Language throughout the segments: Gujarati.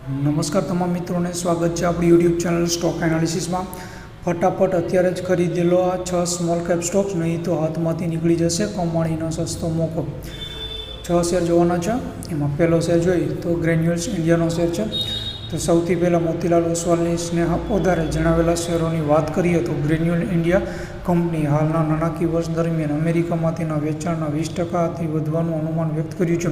નમસ્કાર તમામ મિત્રોને સ્વાગત છે આપણી યુટ્યુબ ચેનલ સ્ટોક એનાલિસિસમાં। ફટાફટ અત્યારે જ ખરીદેલો આ 6 સ્મોલ કેપ સ્ટોક્સ, નહીં તો હાથમાંથી નીકળી જશે કમાણીનો સસ્તો મોકો। 6 શેર જોવાના છે, એમાં પહેલો શેર જોઈએ તો ગ્રેન્યુલ્સ ઇન્ડિયાનો શેર છે। તો સૌથી પહેલાં મોતીલાલ ઓસવાલની સ્નેહ પોદારે જણાવેલા શેરોની વાત કરીએ તો ગ્રેન્યુલ ઇન્ડિયા કંપની હાલના નાણાકીય વર્ષ દરમિયાન અમેરિકામાં તેના વેચાણના 20%થી વધવાનું અનુમાન વ્યક્ત કર્યું છે।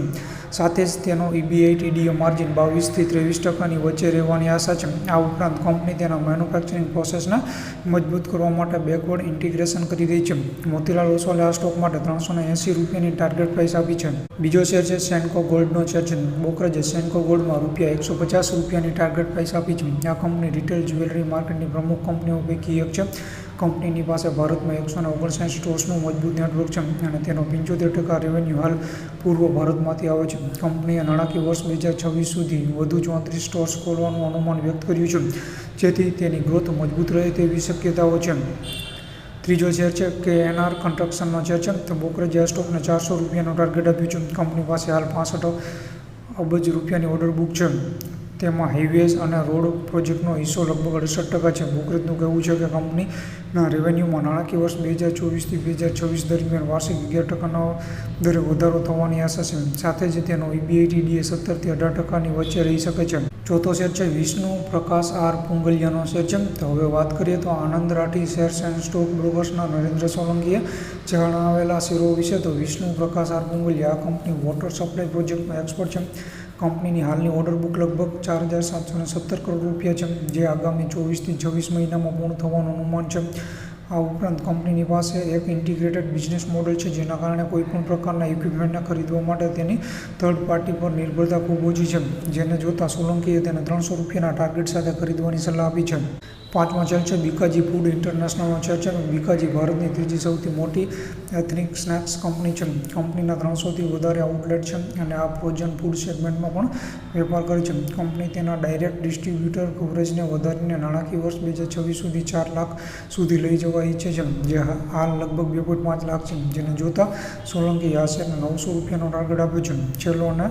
સાથે જ તેનો EBITDA માર્જિન 22થી 23%ની વચ્ચે રહેવાની આશા છે। આ ઉપરાંત કંપની તેના મેન્યુફેક્ચરિંગ પ્રોસેસને મજબૂત કરવા માટે બેકવર્ડ ઇન્ટિગ્રેશન કરી રહી છે। મોતીલાલ ઓસવાલે આ સ્ટોક માટે 380 રૂપિયાની ટાર્ગેટ પ્રાઇસ આપી છે। બીજો શેર છે સેન્કો ગોલ્ડનો શેર છે। બ્રોકરેજે સેન્કો ગોલ્ડમાં ₹150 રૂપિયાની ટાર્ગેટ પ્રાઇસ આપી છે। આ કંપની રિટેલ જ્વેલરી માર્કેટની પ્રમુખ કંપનીઓ પૈકી એક છે। કંપનીની પાસે ભારતમાં 159 સ્ટોર્સનું મજબૂત નેટવર્ક છે અને તેનો 75% રેવન્યુ હાલ પૂર્વ ભારતમાંથી આવે છે। કંપનીએ નાણાકીય વર્ષ 2026 સુધી વધુ 34 સ્ટોર્સ ખોલવાનું અનુમાન વ્યક્ત કર્યું છે, જેથી તેની ગ્રોથ મજબૂત રહે તેવી શક્યતાઓ છે। ત્રીજો શેર છે KNR કન્સ્ટ્રક્શનનો શેર છે। તો બ્રોકરેજે આ સ્ટોકને 400 રૂપિયાનું ટાર્ગેટ આપ્યું છે। કંપની પાસે હાલ 65 અબજ રૂપિયાની ઓર્ડર બુક છે। તેમાં હાઈવેઝ અને રોડ પ્રોજેક્ટનો હિસ્સો લગભગ 68% છે। બ્રોકરેજનું કહેવું છે કે કંપનીના રેવન્યુમાં નાણાકીય વર્ષ 2024થી 2026 દરમિયાન વાર્ષિક 11%ના દરે વધારો થવાની આશા છે। સાથે જ તેનો EBITDA 17થી 18%ની વચ્ચે રહી શકે છે। ચોથો શેર છે વિષ્ણુ પ્રકાશ આર પુંગલિયાનો શેર છે। તો હવે વાત કરીએ તો Anand Rathi shares and stock બ્રોકર્સના નરેન્દ્ર સોલંકીએ જણાવેલા શેરો વિશે। તો વિષ્ણુ પ્રકાશ આર પુંગલિયા આ કંપની વોટર સપ્લાય પ્રોજેક્ટમાં એક્સપર્ટ છે। કંપનીની હાલની ઓર્ડર બુક લગભગ 4,770 કરોડ રૂપિયા છે, જે આગામી 24થી 26 મહિનામાં પૂર્ણ થવાનું અનુમાન છે। આ ઉપરાંત કંપનીની પાસે એક ઇન્ટિગ્રેટેડ બિઝનેસ મોડલ છે, જેના કારણે કોઈપણ પ્રકારના ઇક્વિપમેન્ટને ખરીદવા માટે તેની થર્ડ પાર્ટી પર નિર્ભરતા ખૂબ ઓછી છે, જેને જોતા સોલંકીએ તેને 300 રૂપિયાના ટાર્ગેટ સાથે ખરીદવાની સલાહ આપી છે। પાંચમા શેર છે બીકાજી ફૂડ ઇન્ટરનેશનલનો શેર છે। બીકાજી ભારતની ત્રીજી સૌથી મોટી એથનિક સ્નેક્સ કંપની છે। કંપનીના 300થી વધારે આઉટલેટ છે અને આ ફ્રોઝન ફૂડ સેગમેન્ટમાં પણ વેપાર કરે છે। કંપની તેના ડાયરેક્ટ ડિસ્ટ્રીબ્યુટર કવરેજને વધારીને નાણાકીય વર્ષ 2026 સુધી 4 લાખ સુધી લઈ જવા ઈચ્છે છે, જે હાલ લગભગ 2.5 લાખ છે, જેને જોતા સોલંકીએ આ શેરને 900 રૂપિયાનો ટાર્ગેટ આપ્યો છે। છેલ્લો અને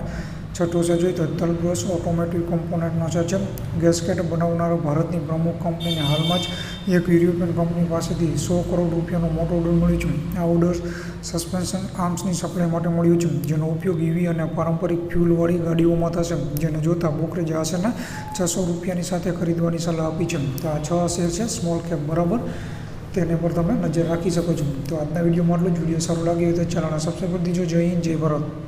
છઠ્ઠો શેર જોઈએ તો તલબ્રસ ઓટોમોટિવ કમ્પોનન્ટનો શેર છે। ગેસકેટ બનાવનારો ભારતની પ્રમુખ કંપનીને હાલમાં જ એક યુરોપિયન કંપની પાસેથી 100 કરોડ રૂપિયાનો મોટો ઓર્ડર મળ્યો છે। આ ઓર્ડર સસ્પેન્શન આર્મ્સની સપ્લાય માટે મળ્યો છે, જેનો ઉપયોગ EV અને પારંપરિક ફ્યુલવાળી ગાડીઓમાં થશે, જેને જોતા બ્રોકરેજે આ શેરને 600 રૂપિયાની સાથે ખરીદવાની સલાહ આપી છે। તો આ 6 શેર છે સ્મોલ કેપ, બરાબર, તેને પર તમે નજર રાખી શકો છો। તો આજના વિડીયોમાં આટલું જ। વિડીયો સારો લાગ્યો હોય તો ચેનલને સબસ્ક્રાઈબ કરી દેજો। જય હિન્દ, જય ભારત।